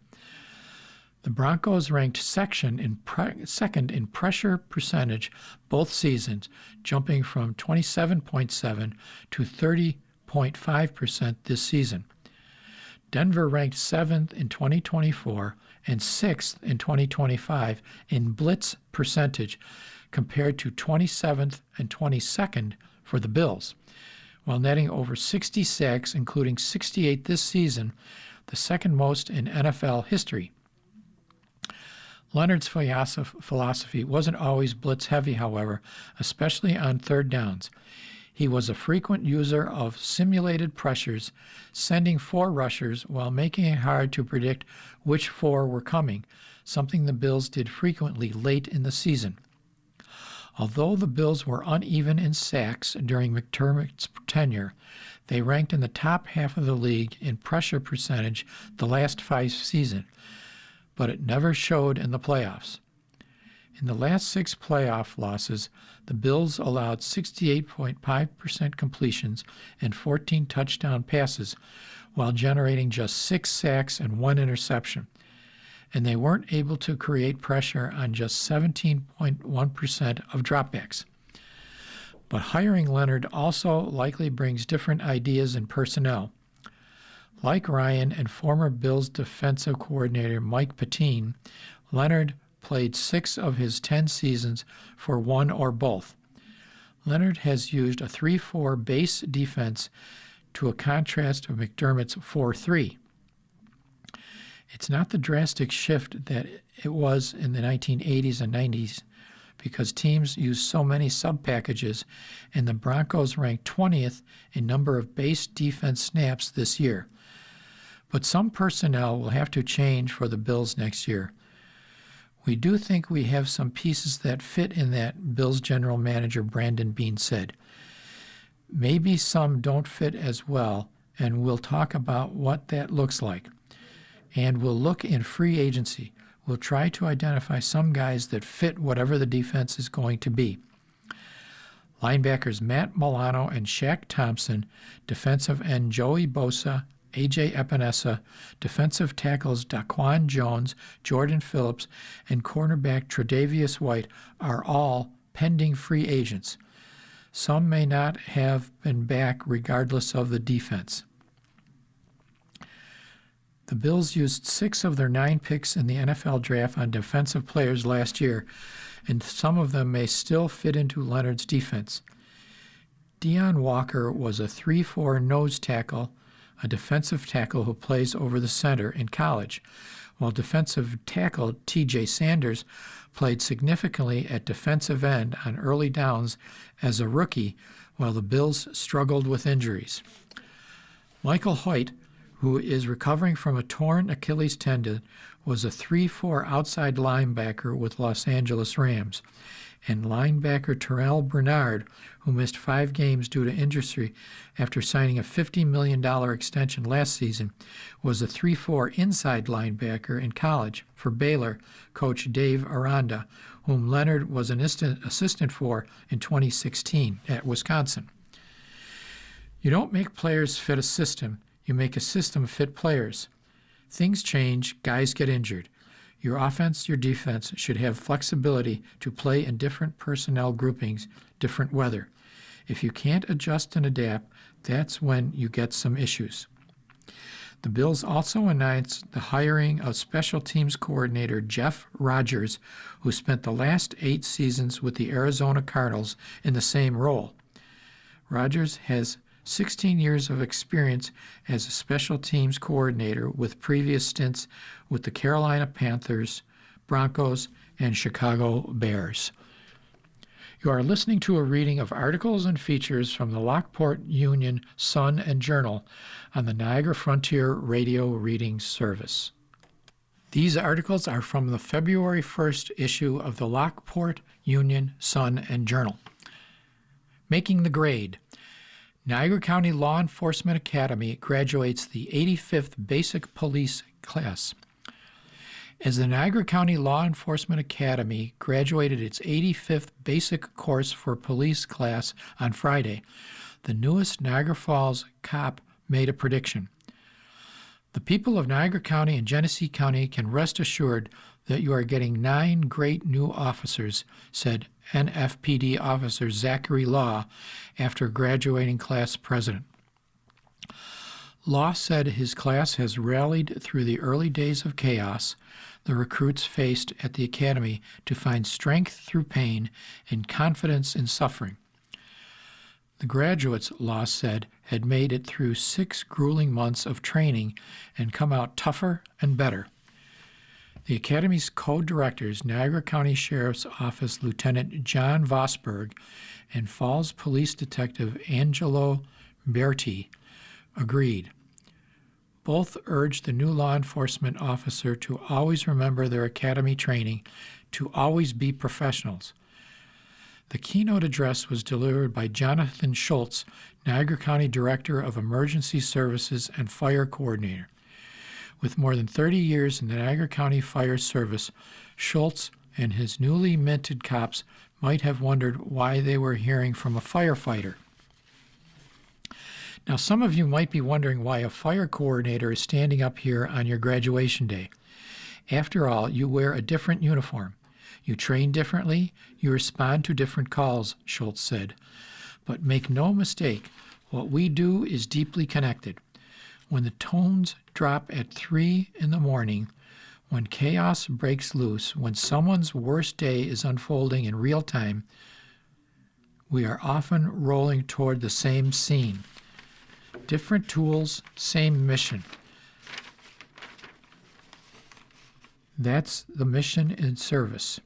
The Broncos ranked second in pressure percentage both seasons, jumping from 27.7 to 30.5% this season. Denver ranked 7th in 2024 and 6th in 2025 in blitz percentage, compared to 27th and 22nd for the Bills, while netting over 60 sacks, including 68 this season, the second most in NFL history. Leonard's philosophy wasn't always blitz-heavy, however, especially on 3rd downs. He was a frequent user of simulated pressures, sending 4 rushers while making it hard to predict which 4 were coming, something the Bills did frequently late in the season. Although the Bills were uneven in sacks during McDermott's tenure, they ranked in the top half of the league in pressure percentage the last 5 seasons, but it never showed in the playoffs. In the last 6 playoff losses, the Bills allowed 68.5% completions and 14 touchdown passes, while generating just 6 sacks and 1 interception. And they weren't able to create pressure on just 17.1% of dropbacks. But hiring Leonard also likely brings different ideas and personnel. Like Ryan and former Bills defensive coordinator Mike Pettine, Leonard played 6 of his 10 seasons for one or both. Leonard has used a 3-4 base defense to a contrast of McDermott's 4-3. It's not the drastic shift that it was in the 1980s and 90s because teams use so many sub-packages, and the Broncos ranked 20th in number of base defense snaps this year. But some personnel will have to change for the Bills next year. We do think we have some pieces that fit in that, Bills general manager Brandon Beane said. Maybe some don't fit as well, and we'll talk about what that looks like. And we'll look in free agency. We'll try to identify some guys that fit whatever the defense is going to be. Linebackers Matt Milano and Shaq Thompson, defensive end Joey Bosa, A.J. Epinesa, defensive tackles Daquan Jones, Jordan Phillips, and cornerback Tre'Davious White are all pending free agents. Some may not have been back regardless of the defense. The Bills used 6 of their 9 picks in the NFL draft on defensive players last year, and some of them may still fit into Leonard's defense. Deion Walker was a 3-4 nose tackle, a defensive tackle who plays over the center in college, while defensive tackle T.J. Sanders played significantly at defensive end on early downs as a rookie while the Bills struggled with injuries. Michael Hoyt, who is recovering from a torn Achilles tendon, was a 3-4 outside linebacker with Los Angeles Rams, and linebacker Terrell Bernard, who missed 5 games due to injury after signing a $50 million extension last season, was a 3-4 inside linebacker in college for Baylor coach Dave Aranda, whom Leonard was an assistant for in 2016 at Wisconsin. You don't make players fit a system. You make a system fit players. Things change, guys get injured. Your offense, your defense should have flexibility to play in different personnel groupings, different weather. If you can't adjust and adapt, that's when you get some issues. The Bills also announced the hiring of special teams coordinator Jeff Rodgers, who spent the last 8 seasons with the Arizona Cardinals in the same role. Rodgers has 16 years of experience as a special teams coordinator with previous stints with the Carolina Panthers, Broncos, and Chicago Bears. You are listening to a reading of articles and features from the Lockport Union-Sun Journal on the Niagara Frontier Radio Reading Service. These articles are from the February 1st issue of the Lockport Union-Sun Journal. Making the grade. Niagara County Law Enforcement Academy graduates the 85th Basic Police class. As the Niagara County Law Enforcement Academy graduated its 85th Basic Course for Police class on Friday, the newest Niagara Falls cop made a prediction. The people of Niagara County and Genesee County can rest assured that you are getting 9 great new officers, said NFPD officer Zachary Law after graduating class president. Law said his class has rallied through the early days of chaos the recruits faced at the academy to find strength through pain and confidence in suffering. The graduates, Law said, had made it through 6 grueling months of training and come out tougher and better. The Academy's co-directors, Niagara County Sheriff's Office Lieutenant John Vosberg and Falls Police Detective Angelo Berti, agreed. Both urged the new law enforcement officer to always remember their academy training, to always be professionals. The keynote address was delivered by Jonathan Schultz, Niagara County Director of Emergency Services and Fire Coordinator. With more than 30 years in the Niagara County Fire Service, Schultz and his newly minted cops might have wondered why they were hearing from a firefighter. Now, some of you might be wondering why a fire coordinator is standing up here on your graduation day. After all, you wear a different uniform. You train differently, you respond to different calls, Schultz said. But make no mistake, what we do is deeply connected. When the tones drop at 3 in the morning, when chaos breaks loose, when someone's worst day is unfolding in real time, we are often rolling toward the same scene. Different tools, same mission. That's the mission in service.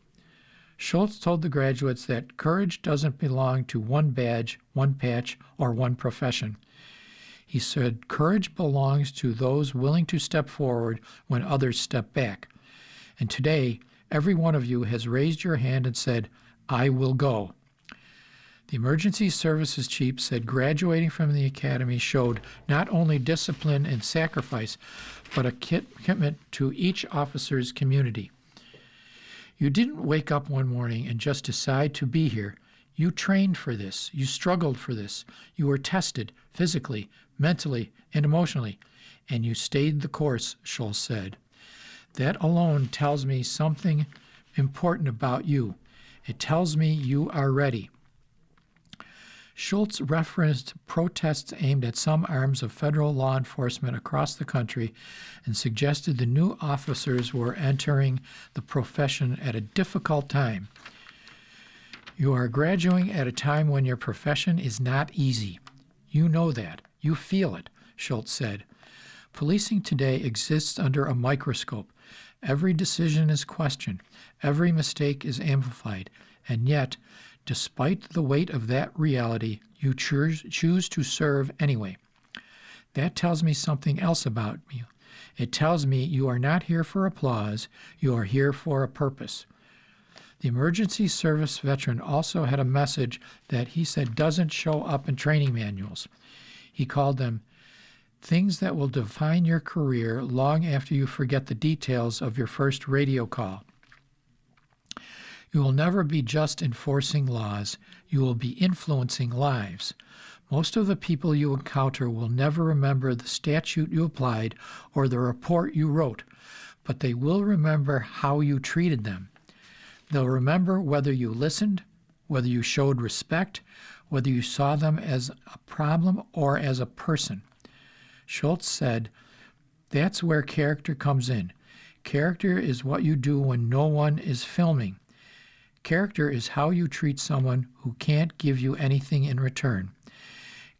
Schultz told the graduates that courage doesn't belong to one badge, one patch, or one profession. He said courage belongs to those willing to step forward when others step back. And today, every one of you has raised your hand and said, "I will go." The emergency services chief said graduating from the academy showed not only discipline and sacrifice, but a commitment to each officer's community. You didn't wake up one morning and just decide to be here. You trained for this. You struggled for this. You were tested physically, mentally, and emotionally, and you stayed the course, Schultz said. That alone tells me something important about you. It tells me you are ready. Schultz referenced protests aimed at some arms of federal law enforcement across the country and suggested the new officers were entering the profession at a difficult time. You are graduating at a time when your profession is not easy. You know that. You feel it, Schultz said. Policing today exists under a microscope. Every decision is questioned. Every mistake is amplified. And yet, despite the weight of that reality, you choose to serve anyway. That tells me something else about you. It tells me you are not here for applause. You are here for a purpose. The emergency service veteran also had a message that he said doesn't show up in training manuals. He called them things that will define your career long after you forget the details of your first radio call. You will never be just enforcing laws. You will be influencing lives. Most of the people you encounter will never remember the statute you applied or the report you wrote, but they will remember how you treated them. They'll remember whether you listened, whether you showed respect, whether you saw them as a problem or as a person. Schultz said, that's where character comes in. Character is what you do when no one is filming. Character is how you treat someone who can't give you anything in return.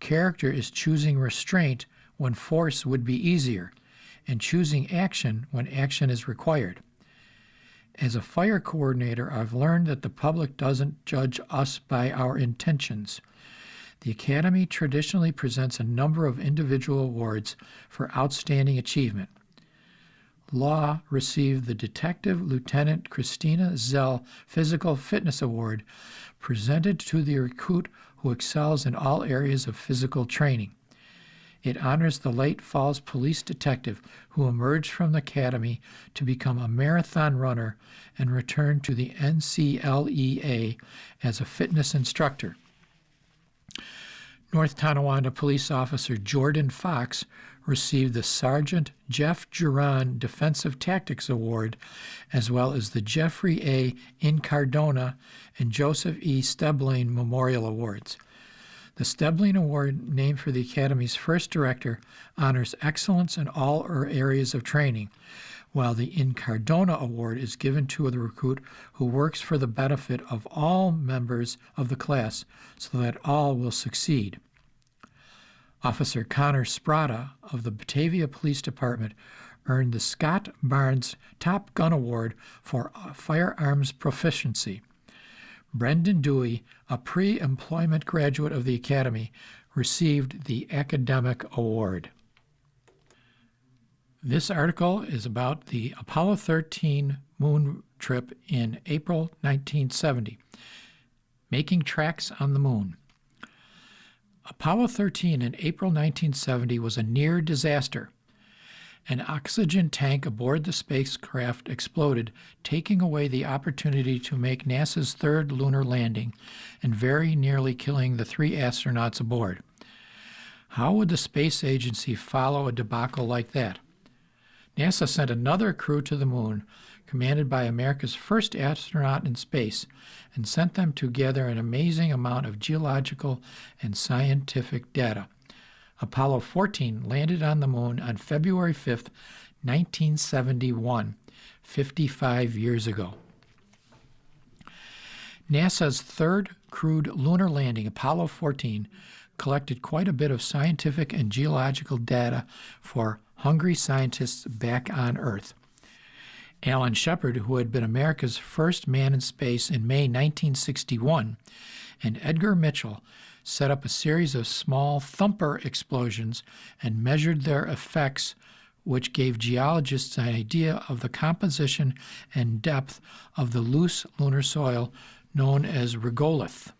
Character is choosing restraint when force would be easier, and choosing action when action is required. As a fire coordinator, I've learned that the public doesn't judge us by our intentions. The Academy traditionally presents a number of individual awards for outstanding achievement. Law received the Detective Lieutenant Christina Zell Physical Fitness Award, presented to the recruit who excels in all areas of physical training. It honors the late Falls police detective who emerged from the academy to become a marathon runner and returned to the NCLEA as a fitness instructor. North Tonawanda police officer Jordan Fox received the Sergeant Jeff Juran Defensive Tactics Award, as well as the Jeffrey A. Incardona and Joseph E. Stebling Memorial Awards. The Stebling Award, named for the Academy's first director, honors excellence in all areas of training, while the Incardona Award is given to the recruit who works for the benefit of all members of the class so that all will succeed. Officer Connor Sprata of the Batavia Police Department earned the Scott Barnes Top Gun Award for firearms proficiency. Brendan Dewey, a pre-employment graduate of the Academy, received the Academic Award. This article is about the Apollo 13 moon trip in April 1970, making tracks on the moon. Apollo 13 in April 1970 was a near disaster. An oxygen tank aboard the spacecraft exploded, taking away the opportunity to make NASA's third lunar landing and very nearly killing the 3 astronauts aboard. How would the space agency follow a debacle like that? NASA sent another crew to the moon, commanded by America's first astronaut in space, and sent them to gather an amazing amount of geological and scientific data. Apollo 14 landed on the moon on February 5th, 1971, 55 years ago. NASA's third crewed lunar landing, Apollo 14, collected quite a bit of scientific and geological data for hungry scientists back on Earth. Alan Shepard, who had been America's first man in space in May 1961, and Edgar Mitchell set up a series of small thumper explosions and measured their effects, which gave geologists an idea of the composition and depth of the loose lunar soil known as regolith.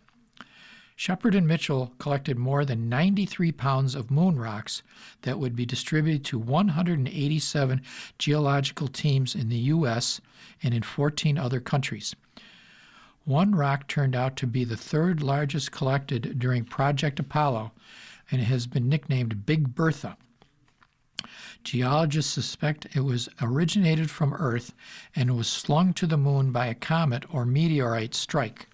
Shepard and Mitchell collected more than 93 pounds of moon rocks that would be distributed to 187 geological teams in the U.S. and in 14 other countries. One rock turned out to be the third largest collected during Project Apollo, and it has been nicknamed Big Bertha. Geologists suspect it was originated from Earth and was slung to the moon by a comet or meteorite strike.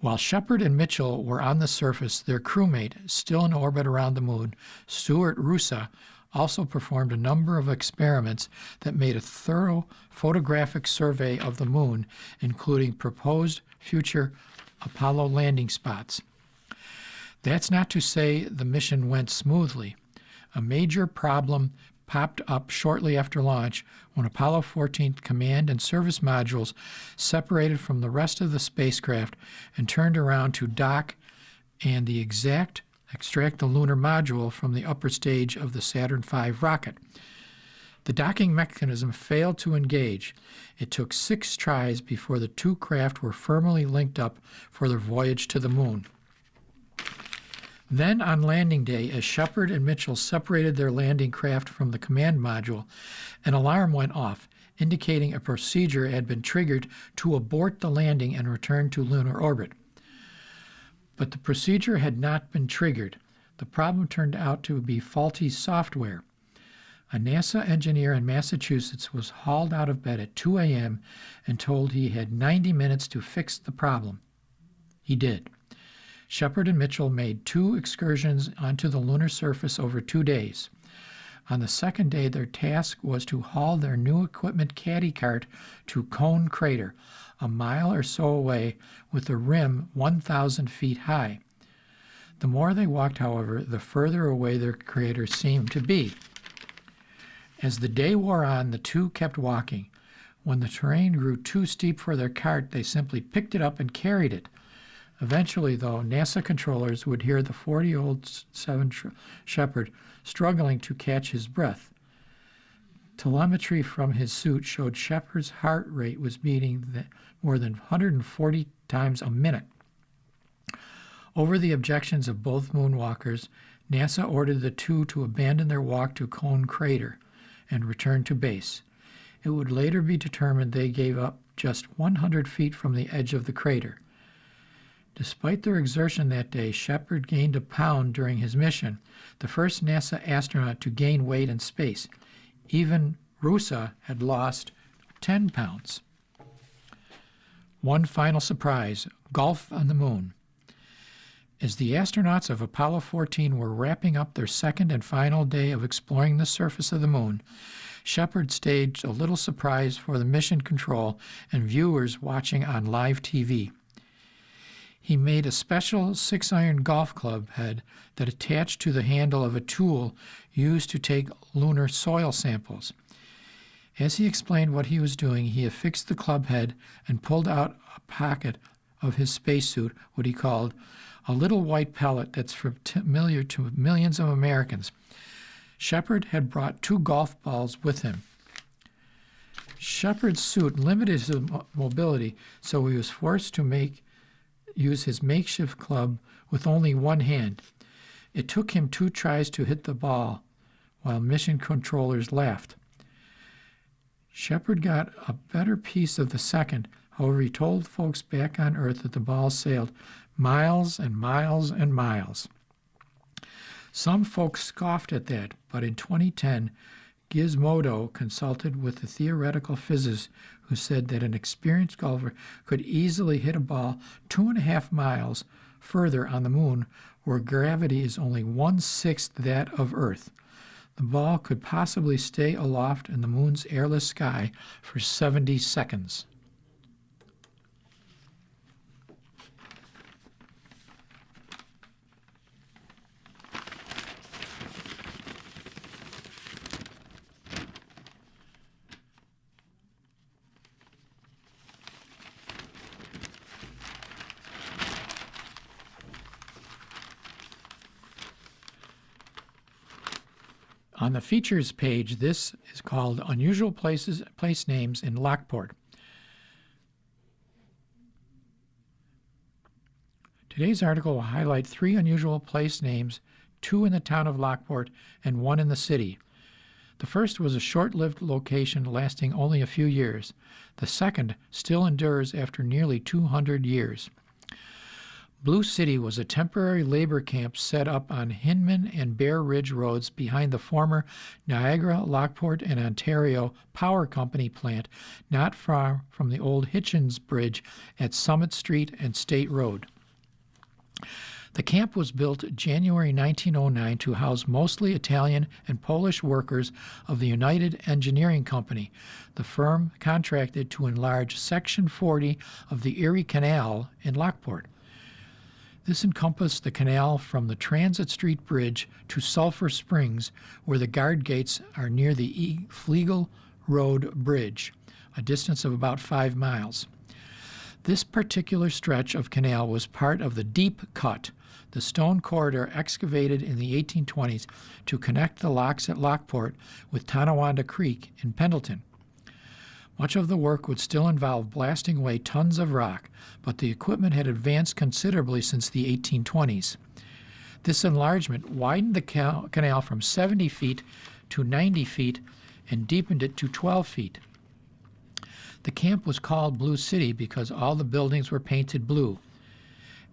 While Shepard and Mitchell were on the surface, their crewmate, still in orbit around the moon, Stuart Roosa, also performed a number of experiments that made a thorough photographic survey of the moon, including proposed future Apollo landing spots. That's not to say the mission went smoothly. A major problem popped up shortly after launch when Apollo 14 command and service modules separated from the rest of the spacecraft and turned around to dock and extract the lunar module from the upper stage of the Saturn V rocket. The docking mechanism failed to engage. It took 6 tries before the two craft were firmly linked up for their voyage to the moon. Then, on landing day, as Shepard and Mitchell separated their landing craft from the command module, an alarm went off, indicating a procedure had been triggered to abort the landing and return to lunar orbit. But the procedure had not been triggered. The problem turned out to be faulty software. A NASA engineer in Massachusetts was hauled out of bed at 2 a.m. and told he had 90 minutes to fix the problem. He did. Shepard and Mitchell made 2 excursions onto the lunar surface over 2 days. On the second day, their task was to haul their new equipment caddy cart to Cone Crater, a mile or so away, with the rim 1,000 feet high. The more they walked, however, the further away their crater seemed to be. As the day wore on, the two kept walking. When the terrain grew too steep for their cart, they simply picked it up and carried it. Eventually, though, NASA controllers would hear the 40-year-old Shepard struggling to catch his breath. Telemetry from his suit showed Shepard's heart rate was beating more than 140 times a minute. Over the objections of both moonwalkers, NASA ordered the two to abandon their walk to Cone Crater and return to base. It would later be determined they gave up just 100 feet from the edge of the crater. Despite their exertion that day, Shepard gained a pound during his mission, the first NASA astronaut to gain weight in space. Even Roosa had lost 10 pounds. One final surprise: golf on the moon. As the astronauts of Apollo 14 were wrapping up their second and final day of exploring the surface of the moon, Shepard staged a little surprise for the mission control and viewers watching on live TV. He made a special 6-iron golf club head that attached to the handle of a tool used to take lunar soil samples. As he explained what he was doing, he affixed the club head and pulled out a pocket of his spacesuit, what he called a little white pellet that's familiar to millions of Americans. Shepard had brought 2 golf balls with him. Shepard's suit limited his mobility, so he was forced to use his makeshift club with only one hand. It took him 2 tries to hit the ball, while mission controllers laughed. Shepard got a better piece of the second. However, he told folks back on Earth that the ball sailed miles and miles and miles. Some folks scoffed at that, but in 2010, Gizmodo consulted with a theoretical physicist who said that an experienced golfer could easily hit a ball 2.5 miles further on the moon, where gravity is only 1/6 that of Earth. The ball could possibly stay aloft in the moon's airless sky for 70 seconds. On the features page, this is called Unusual Place Names in Lockport. Today's article will highlight 3 unusual place names, 2 in the town of Lockport and 1 in the city. The first was a short-lived location lasting only a few years. The second still endures after nearly 200 years. Blue City was a temporary labor camp set up on Hinman and Bear Ridge roads behind the former Niagara, Lockport, and Ontario Power Company plant, not far from the old Hitchens Bridge at Summit Street and State Road. The camp was built January 1909 to house mostly Italian and Polish workers of the United Engineering Company. The firm contracted to enlarge Section 40 of the Erie Canal in Lockport. This encompassed the canal from the Transit Street Bridge to Sulphur Springs, where the guard gates are near the Flegel Road Bridge, a distance of about 5 miles. This particular stretch of canal was part of the Deep Cut, the stone corridor excavated in the 1820s to connect the locks at Lockport with Tonawanda Creek in Pendleton. Much of the work would still involve blasting away tons of rock, but the equipment had advanced considerably since the 1820s. This enlargement widened the canal from 70 feet to 90 feet and deepened it to 12 feet. The camp was called Blue City because all the buildings were painted blue.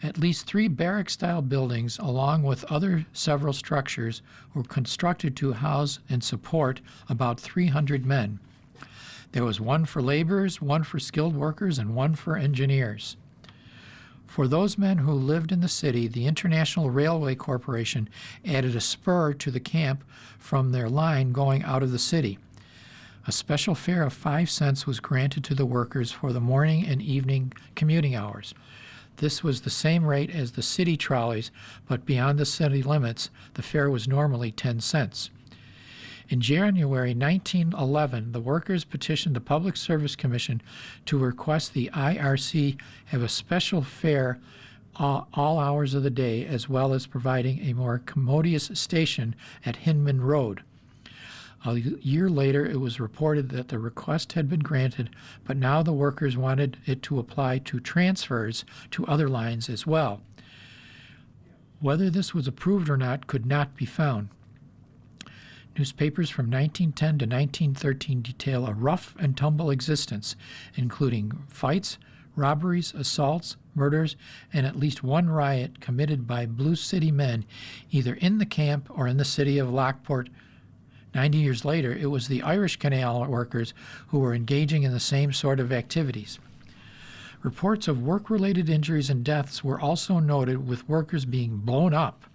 At least 3 barrack-style buildings, along with other several structures, were constructed to house and support about 300 men. There was 1 for laborers, 1 for skilled workers, and 1 for engineers. For those men who lived in the city, the International Railway Corporation added a spur to the camp from their line going out of the city. A special fare of 5 cents was granted to the workers for the morning and evening commuting hours. This was the same rate as the city trolleys, but beyond the city limits, the fare was normally 10 cents. In January 1911, the workers petitioned the Public Service Commission to request the IRC have a special fare all hours of the day, as well as providing a more commodious station at Hinman Road. A year later, it was reported that the request had been granted, but now the workers wanted it to apply to transfers to other lines as well. Whether this was approved or not could not be found. Newspapers from 1910 to 1913 detail a rough and tumble existence, including fights, robberies, assaults, murders, and at least 1 riot committed by Blue City men, either in the camp or in the city of Lockport. 90 years later, it was the Irish canal workers who were engaging in the same sort of activities. Reports of work-related injuries and deaths were also noted, with workers being blown up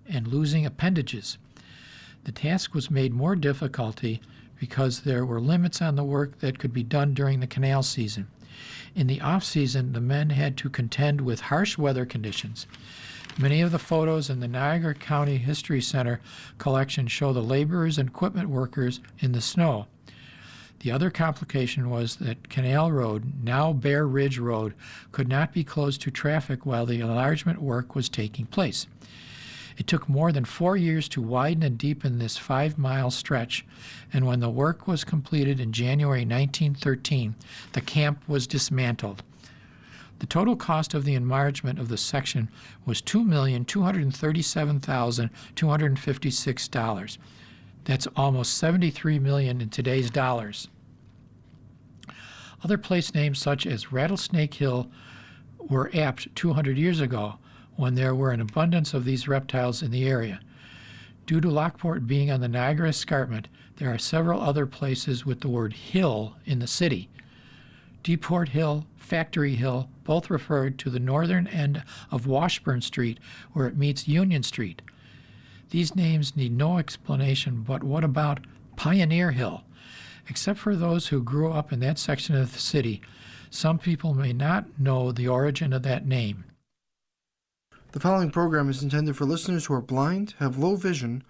and losing appendages. The task was made more difficult because there were limits on the work that could be done during the canal season. In the off-season, the men had to contend with harsh weather conditions. Many of the photos in the Niagara County History Center collection show the laborers and equipment workers in the snow. The other complication was that Canal Road, now Bear Ridge Road, could not be closed to traffic while the enlargement work was taking place. It took more than 4 years to widen and deepen this 5-mile stretch, and when the work was completed in January 1913, the camp was dismantled. The total cost of the enlargement of the section was $2,237,256. That's almost $73 million in today's dollars. Other place names such as Rattlesnake Hill were apt 200 years ago, when there were an abundance of these reptiles in the area. Due to Lockport being on the Niagara Escarpment, there are several other places with the word hill in the city. Deport Hill, Factory Hill, both referred to the northern end of Washburn Street where it meets Union Street. These names need no explanation, but what about Pioneer Hill? Except for those who grew up in that section of the city, some people may not know the origin of that name. The following program is intended for listeners who are blind, have low vision,